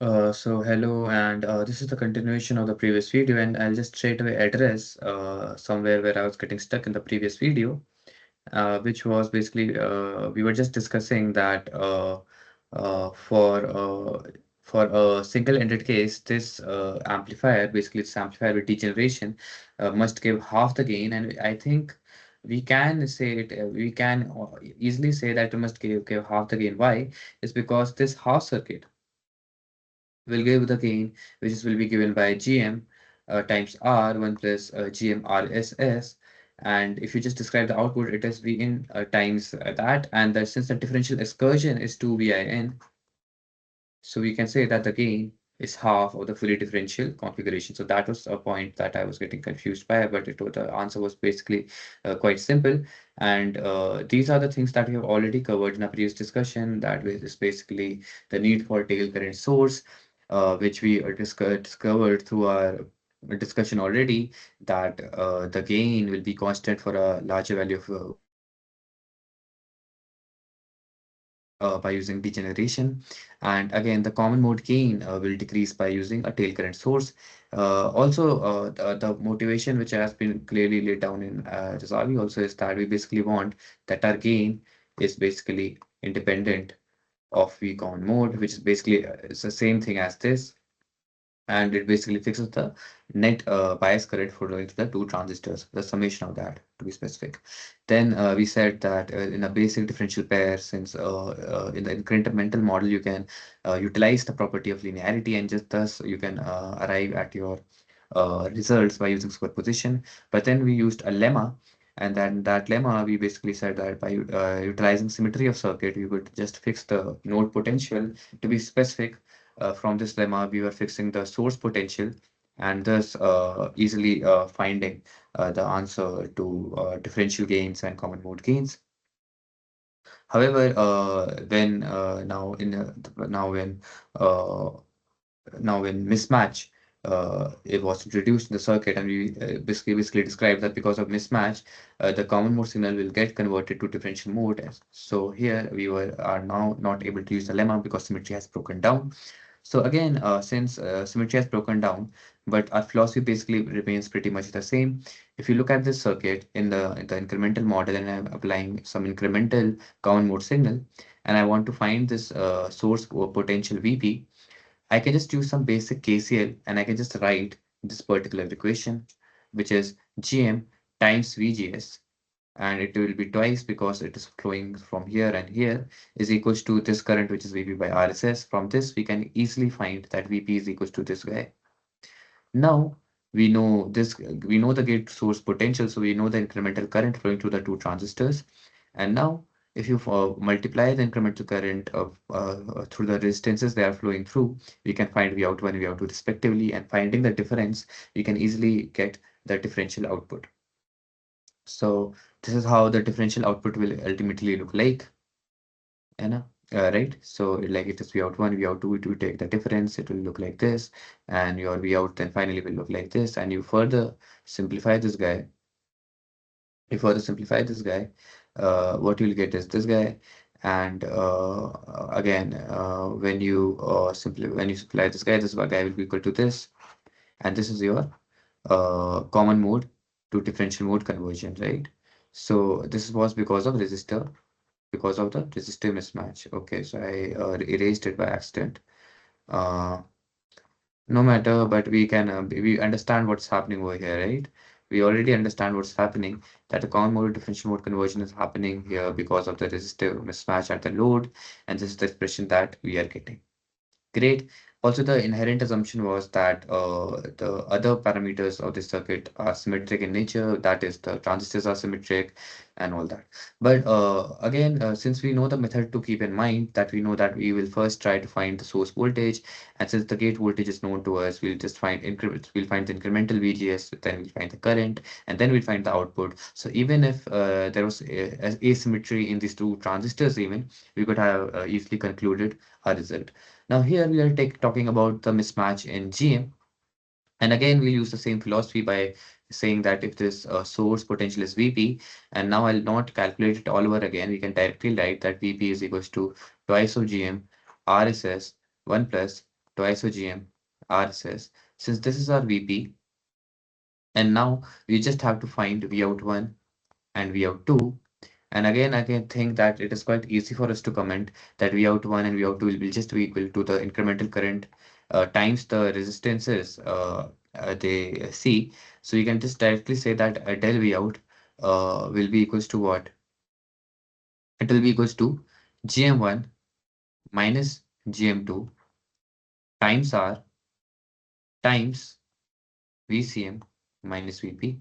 So hello, and this is the continuation of the previous video, and I'll just straight away address somewhere where I was getting stuck in the previous video, which was basically we were just discussing that uh, for uh, for a single-ended case, this amplifier, basically this amplifier with degeneration, must give half the gain, and I think we can say it. We can easily say that it must give half the gain. Why? It's because this half circuit will give the gain, which is will be given by Gm times R 1 plus Gm RSS. And if you just describe the output, it is Vin times that. And that since the differential excursion is 2 VIN, so we can say that the gain is half of the fully differential configuration. So that was a point that I was getting confused by, but the answer was basically quite simple. And these are the things that we have already covered in a previous discussion. That is basically the need for tail current source, which we discovered through our discussion already, that the gain will be constant for a larger value of by using degeneration. And again, the common mode gain will decrease by using a tail current source. Also, the motivation which has been clearly laid down in Razavi also is that we basically want that our gain is basically independent of the common mode, which is basically it's the same thing as this, and it basically fixes the net bias current flowing to the two transistors, the summation of that to be specific. Then we said that in a basic differential pair, since in the incremental model, you can utilize the property of linearity, and just thus you can arrive at your results by using superposition. But then we used a lemma, and then that lemma, we basically said that by utilizing symmetry of circuit, you could just fix the node potential to be specific. From this lemma, we were fixing the source potential, and thus easily finding the answer to differential gains and common mode gains. However, when now in uh, now when mismatch it was introduced in the circuit, and we basically described that because of mismatch, the common mode signal will get converted to differential mode. So here we are now not able to use the lemma because symmetry has broken down. So again, since symmetry has broken down, but our philosophy basically remains pretty much the same. If you look at this circuit in the incremental model, and I'm applying some incremental common mode signal, and I want to find this source potential VP, I can just use some basic KCL, and I can just write this particular equation, which is Gm times VGS, and it will be twice because it is flowing from here and here, is equals to this current, which is VP by RSS. From this, we can easily find that VP is equals to this guy. Now we know the gate source potential, so we know the incremental current flowing through the two transistors. And now if you multiply the incremental current of through the resistances they are flowing through, we can find V out 1, V out 2 respectively, and finding the difference, we can easily get the differential output. So this is how the differential output will ultimately look like. And right, so like it is V out 1, V out 2, it will take the difference, it will look like this, and your V out then finally will look like this. And you further simplify this guy. If further simplify this guy, what you'll get is this guy. And again, when you simplify this guy, this guy will be equal to this, and this is your common mode to differential mode conversion, right? So this was because of the resistor mismatch. Okay, so I erased it by accident. Uh, no matter, but we understand what's happening over here, right? We already understand what's happening, that the common mode to differential mode conversion is happening here because of the resistive mismatch at the load, and this is the expression that we are getting. Great. Also, the inherent assumption was that the other parameters of the circuit are symmetric in nature, that is, the transistors are symmetric and all that. But again, since we know the method to keep in mind, that we know that we will first try to find the source voltage, and since the gate voltage is known to us, we'll just find increments. We'll find the incremental VGS, then we'll find the current, and then we'll find the output. So even if there was asymmetry in these two transistors, even we could have easily concluded our result. Now here we are talking about the mismatch in GM. And again, we use the same philosophy by saying that if this source potential is VP, and now I'll not calculate it all over again, we can directly write that VP is equals to twice of GM RSS 1 plus twice OGM, RSS. Since this is our VP, and now we just have to find V out 1 and V out 2. And again, I can think that it is quite easy for us to comment that V out 1 and V out 2 will just be equal to the incremental current times the resistances they see. So you can just directly say that del V out will be equals to what? It will be equals to GM1 minus GM2 times R times VCM minus VP.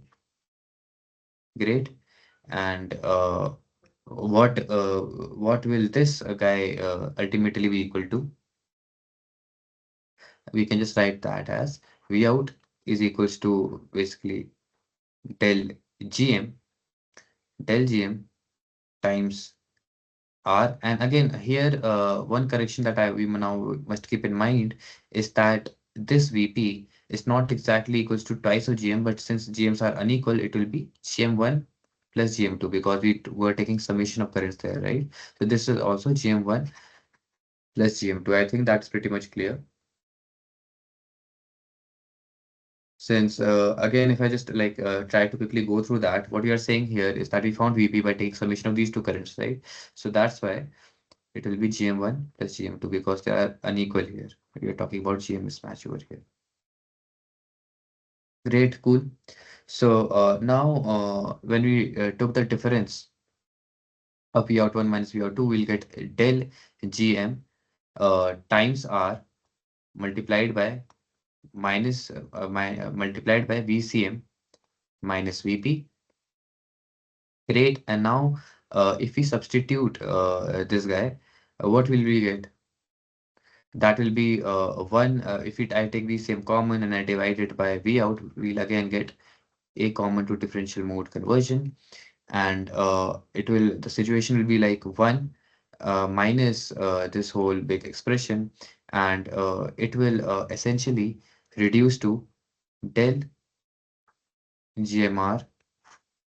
Great. And what will this guy ultimately be equal to? We can just write that as V out is equals to basically del GM del GM times R. And again, here one correction that we now must keep in mind is that this VP is not exactly equals to twice of GM, but since GMs are unequal, it will be GM1 plus GM2 because we were taking summation of currents there, right? So this is also GM1 plus GM2. I think that's pretty much clear. Since again, if I just like try to quickly go through that, what we are saying here is that we found VP by taking summation of these two currents, right? So that's why it will be GM1 plus GM2 because they are unequal here. We are talking about GM mismatch over here. Great, cool. So now when we took the difference of V out 1 minus V out 2, we'll get del GM times R multiplied by multiplied by VCM minus VP. Great. And now if we substitute this guy, what will we get? That will be 1. If I take the same common and I divide it by V out, we'll again get A common to differential mode conversion. And the situation will be like 1 minus this whole big expression. And it will essentially reduce to del GMR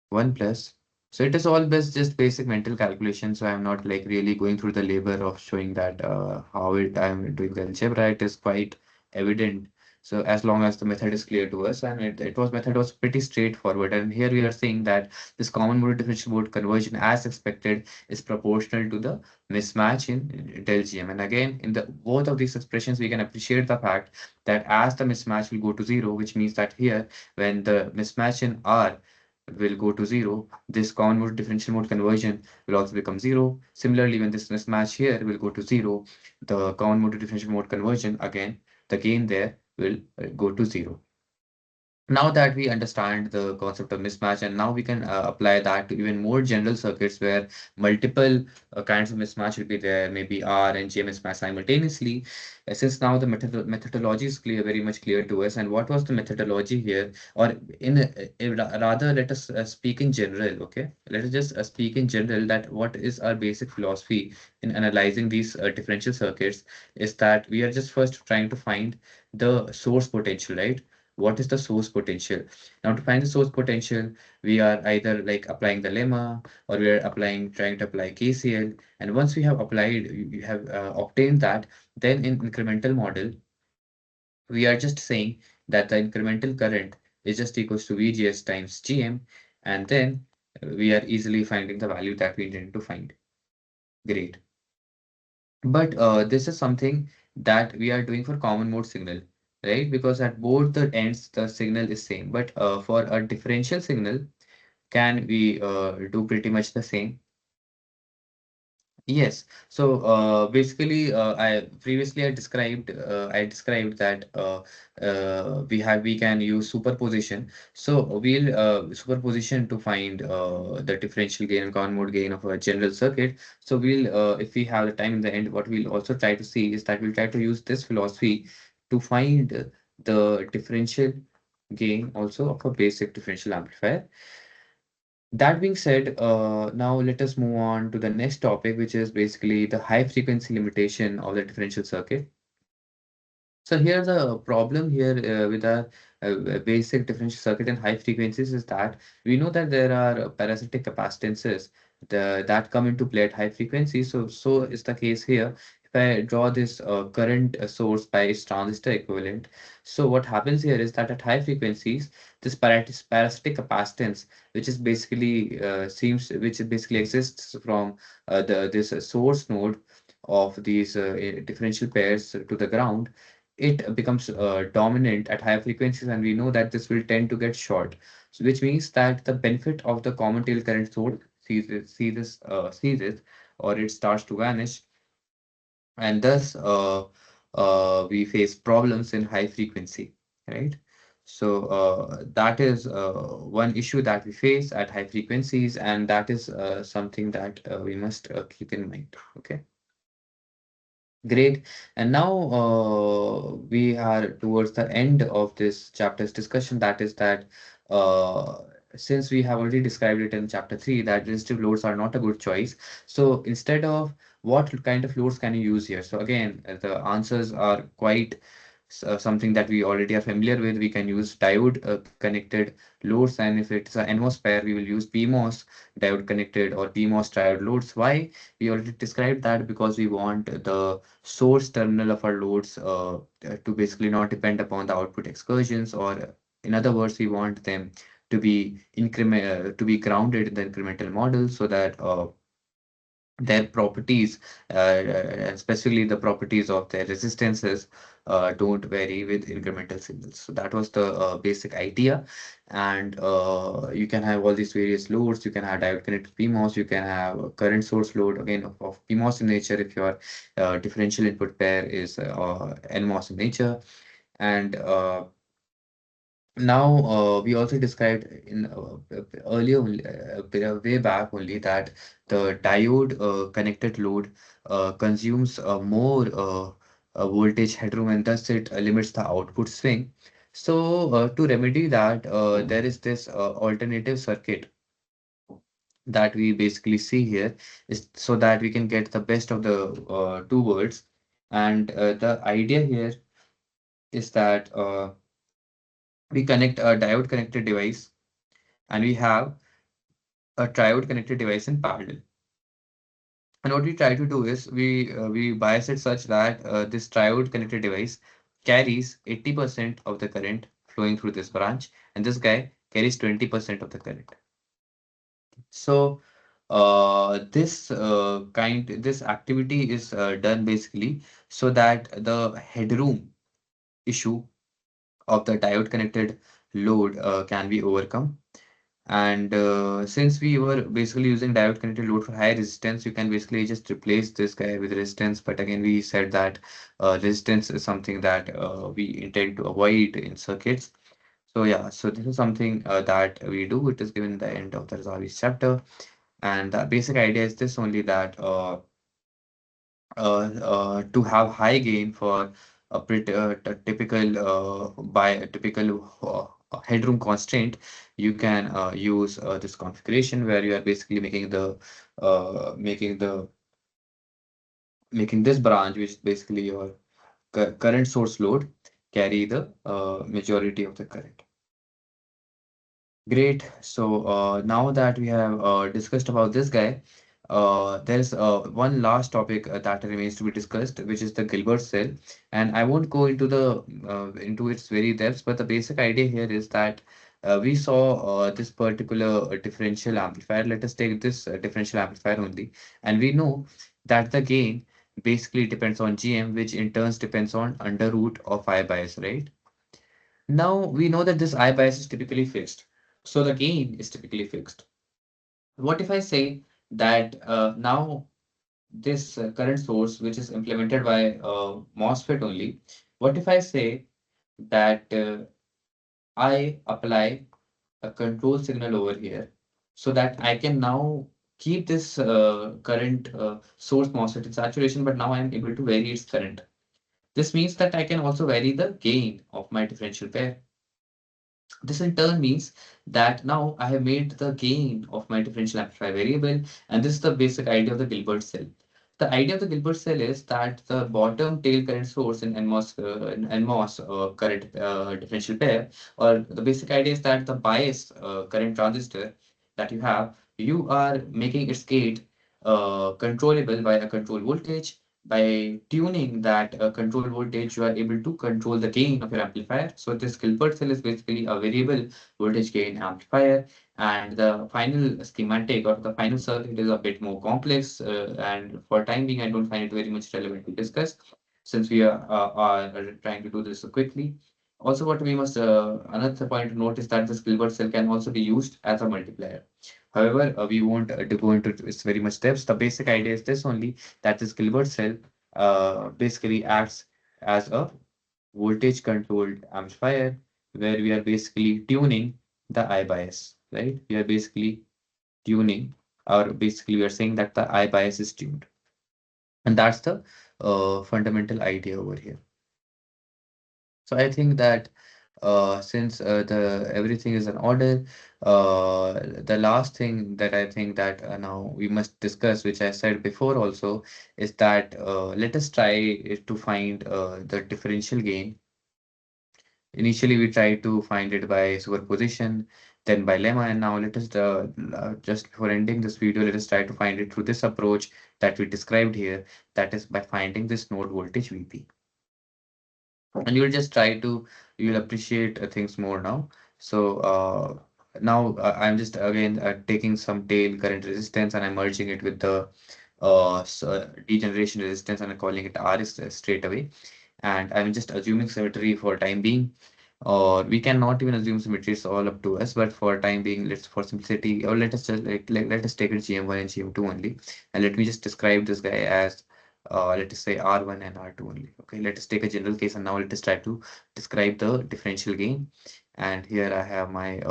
1 plus. So it is all just basic mental calculation. So I'm not like really going through the labor of showing that how I'm doing the algebra. It is quite evident. So as long as the method is clear to us, and method was pretty straightforward. And here we are saying that this common mode differential mode conversion, as expected, is proportional to the mismatch in del GM. And again, in the both of these expressions, we can appreciate the fact that as the mismatch will go to 0, which means that here when the mismatch in R will go to 0, this common mode differential mode conversion will also become 0. Similarly, when this mismatch here will go to 0, the common mode differential mode conversion, again, the gain there will go to 0. Now that we understand the concept of mismatch, and now we can apply that to even more general circuits where multiple kinds of mismatch will be there, maybe R and J mismatch simultaneously. Since now the methodology is clear, very much clear to us. And what was the methodology here? Or rather, let us speak in general, okay? Let us just speak in general that what is our basic philosophy in analyzing these differential circuits is that we are just first trying to find the source potential, right? What is the source potential? Now, to find the source potential, we are either like applying the lemma or we are trying to apply KCL. And once we have applied, you have obtained that, then in incremental model, we are just saying that the incremental current is just equals to VGS times GM. And then we are easily finding the value that we intend to find. Great. But this is something that we are doing for common mode signal, right? Because at both the ends, the signal is same. But for a differential signal, can we do pretty much the same? Yes. So basically, I described that we can use superposition. So we'll superposition to find the differential gain and common mode gain of a general circuit. So if we have the time in the end, what we'll also try to see is that we'll try to use this philosophy to find the differential gain also of a basic differential amplifier. That being said, now let us move on to the next topic, which is basically the high frequency limitation of the differential circuit. So here the problem here with a basic differential circuit and high frequencies is that we know that there are parasitic capacitances that come into play at high frequency. So is the case here. If I draw this current source by its transistor equivalent, so what happens here is that at high frequencies, this parasitic capacitance, which is basically which basically exists from the this source node of these differential pairs to the ground, it becomes dominant at higher frequencies, and we know that this will tend to get short. So which means that the benefit of the common tail current source ceases, or it starts to vanish, and thus we face problems in high frequency, right? So that is one issue that we face at high frequencies, and that is something that we must keep in mind. Okay. Great. And now we are towards the end of this chapter's discussion. That is that uh, since we have already described it in chapter 3, that resistive loads are not a good choice. So instead of, what kind of loads can you use here? So again, the answers are quite something that we already are familiar with. We can use diode connected loads, and if it's an NMOS pair, we will use PMOS diode connected or PMOS triode loads. Why? We already described that because we want the source terminal of our loads to basically not depend upon the output excursions, or in other words, we want them to be to be grounded in the incremental model, so that their properties, and specifically the properties of their resistances, don't vary with incremental signals. So that was the basic idea. And you can have all these various loads. You can have diode connected PMOS. You can have a current source load, again of PMOS in nature, if your differential input pair is NMOS in nature. And now, we also described in earlier, way back only, that the diode connected load consumes more voltage headroom, and thus it limits the output swing. So, to remedy that, there is this alternative circuit that we basically see here, is so that we can get the best of the two worlds. And the idea here is that we connect a diode connected device, and we have a triode connected device in parallel. And what we try to do is we bias it such that this triode connected device carries 80% of the current flowing through this branch, and this guy carries 20% of the current. So this activity is done basically so that the headroom issue of the diode connected load can be overcome. And since we were basically using diode connected load for high resistance, you can basically just replace this guy with resistance. But again, we said that resistance is something that we intend to avoid in circuits. So yeah, so this is something that we do. It is given in the end of the Razavi's chapter. And the basic idea is this only, that to have high gain for a pretty typical by a typical headroom constraint, you can use this configuration where you are basically making the making the making this branch, which is basically your current source load, carry the majority of the current. Great. So now that we have discussed about this guy, there's one last topic that remains to be discussed, which is the Gilbert cell. And I won't go into the into its very depths, but the basic idea here is that we saw this particular differential amplifier. Let us take this differential amplifier only, and we know that the gain basically depends on GM, which in turns depends on under root of I bias, right? Now we know that this I bias is typically fixed. So the gain is typically fixed. What if I say that now this current source, which is implemented by MOSFET only, what if I say that I apply a control signal over here, so that I can now keep this current source MOSFET in saturation, but now I am able to vary its current. This means that I can also vary the gain of my differential pair. This in turn means that now I have made the gain of my differential amplifier variable, and this is the basic idea of the Gilbert cell. The idea of the Gilbert cell is that the bottom tail current source in NMOS current differential pair, or the basic idea is that the bias current transistor that you have You are making its gate controllable by a control voltage. By tuning that control voltage, you are able to control the gain of your amplifier. So this Gilbert cell is basically a variable voltage gain amplifier, and the final schematic or the final circuit is a bit more complex. And for time being, I don't find it very much relevant to discuss since we are trying to do this so quickly. Also, what we must another point to note is that this Gilbert cell can also be used as a multiplier. However, we won't to go into this very much depth. The basic idea is this only, that this Gilbert cell basically acts as a voltage controlled amplifier where we are basically tuning the I bias, right? We are basically tuning, or basically we are saying that the I bias is tuned. And that's the fundamental idea over here. So I think that since the everything is in order, the last thing that I think that now we must discuss, which I said before also, is that let us try to find the differential gain. Initially, we tried to find it by superposition, then by lemma, and now let us just before ending this video, let us try to find it through this approach that we described here. That is by finding this node voltage VP. And you'll just try to you'll appreciate things more now. So now I'm just again taking some tail current resistance and I'm merging it with the degeneration resistance and I'm calling it RS straight away. And I'm just assuming symmetry for time being, or we cannot even assume symmetry, it's all up to us, but for time being, let's for simplicity, or let us just let us take it GM1 and GM2 only, and let me just describe this guy as let us say R1 and R2 only. Okay, let us take a general case and now let us try to describe the differential gain. And here I have my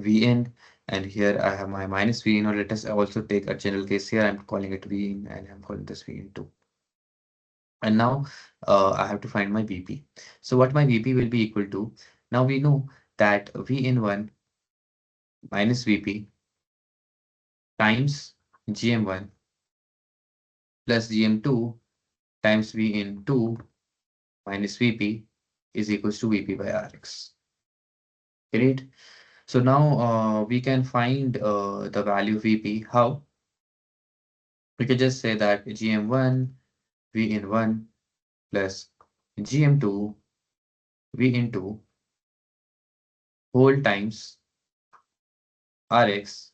Vn, and here I have my minus Vn, or let us also take a general case here. I'm calling it Vn and I'm calling this Vn2. And now I have to find my Vp. So what my Vp will be equal to, now we know that Vn1 minus Vp times Gm1 plus Gm2 times Vn2 minus Vp is equals to Vp by Rx. Great. So now we can find the value Vp. How? We can just say that Gm1 Vn1 plus Gm2 Vn2 whole times Rx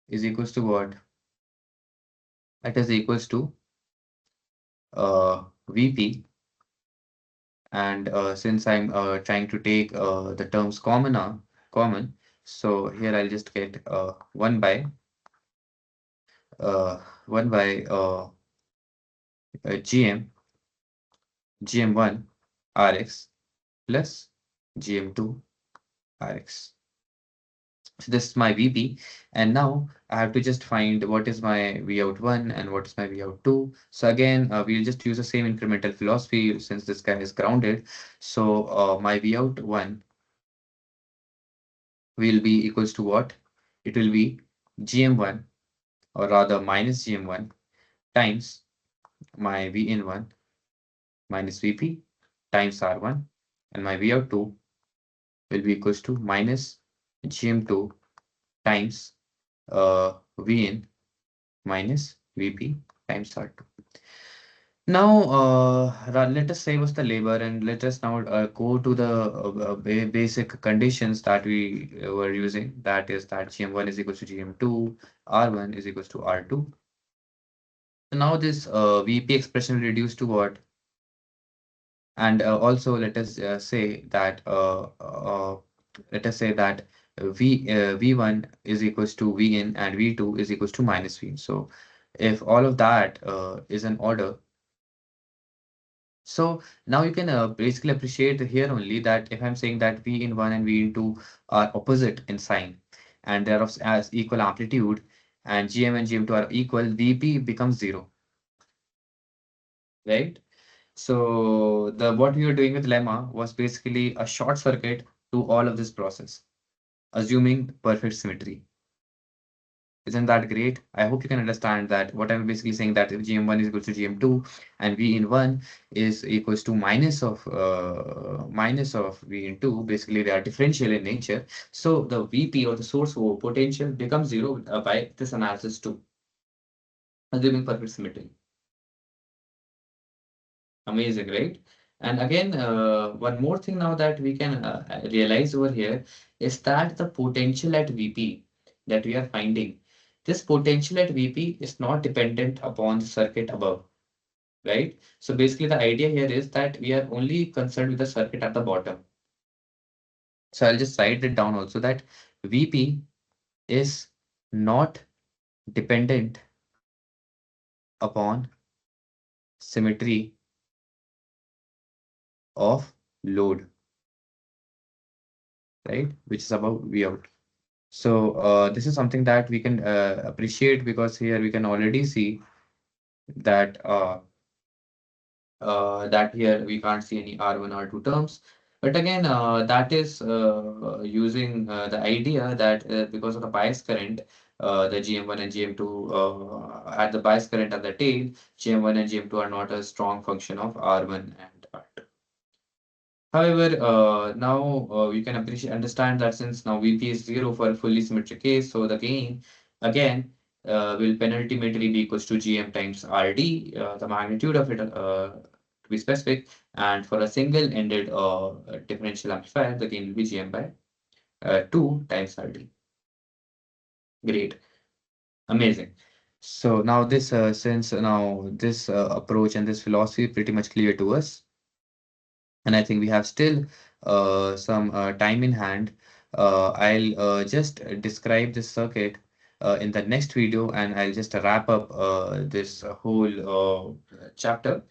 is equals to what? That is equals to Vp, and since I'm trying to take the terms common, so here I'll just get 1 by Gm1 Rx plus Gm2 Rx. So this is my Vp, and now I have to just find what is my Vout1 and what is my Vout2. So again, we'll just use the same incremental philosophy since this guy is grounded. So my Vout1 will be equals to what? It will be Gm1, or rather minus Gm1 times my Vn1 minus Vp times R1, and my Vout2 will be equals to minus Gm2 times Vn minus Vp times R2. Now, let us say what's the labor, and let us now go to the basic conditions that we were using. That is that Gm1 is equals to Gm2, R1 is equals to R2. So now this Vp expression will reduce to what? And also let us say that V1 is equals to Vn and V2 is equals to minus V. So if all of that is an order, so now you can basically appreciate here only that if I'm saying that V in 1 and V in 2 are opposite in sign and they're of as equal amplitude, and Gm and Gm2 are equal, Vp becomes 0, right? So the what we were doing with lemma was basically a short circuit to all of this process, assuming perfect symmetry. Isn't that great? I hope you can understand that what I'm basically saying, that if GM1 is equal to GM2 and V in 1 is equals to minus of V in 2, basically they are differential in nature. So the VP or the source potential becomes zero by this analysis too, assuming perfect symmetry. Amazing, right? And again, one more thing now that we can realize over here is that the potential at VP that we are finding, this potential at VP is not dependent upon the circuit above, right? So basically, the idea here is that we are only concerned with the circuit at the bottom. So I'll just write it down also that VP is not dependent upon symmetry of load, right? Which is above V out. So this is something that we can appreciate, because here we can already see that that here we can't see any R1, R2 terms. But again, that is using the idea that because of the bias current, the GM1 and GM2 at the bias current at the tail, GM1 and GM2 are not a strong function of R1 and R2. However, now you can understand that since now VP is 0 for a fully symmetric case, so the gain again will penultimately be equals to GM times RD, the magnitude of it to be specific, and for a single-ended differential amplifier, the gain will be GM by 2 times RD. Great, amazing. So now this, since now this approach and this philosophy pretty much clear to us, and I think we have still some time in hand. I'll just describe this circuit in the next video, and I'll just wrap up this whole chapter.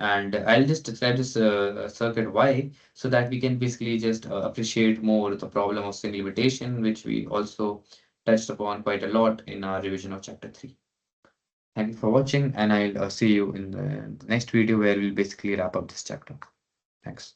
And I'll just describe this circuit why, so that we can basically just appreciate more the problem of string limitation, which we also touched upon quite a lot in our revision of chapter 3. Thank you for watching, and I'll see you in the next video where we'll basically wrap up this chapter. Thanks.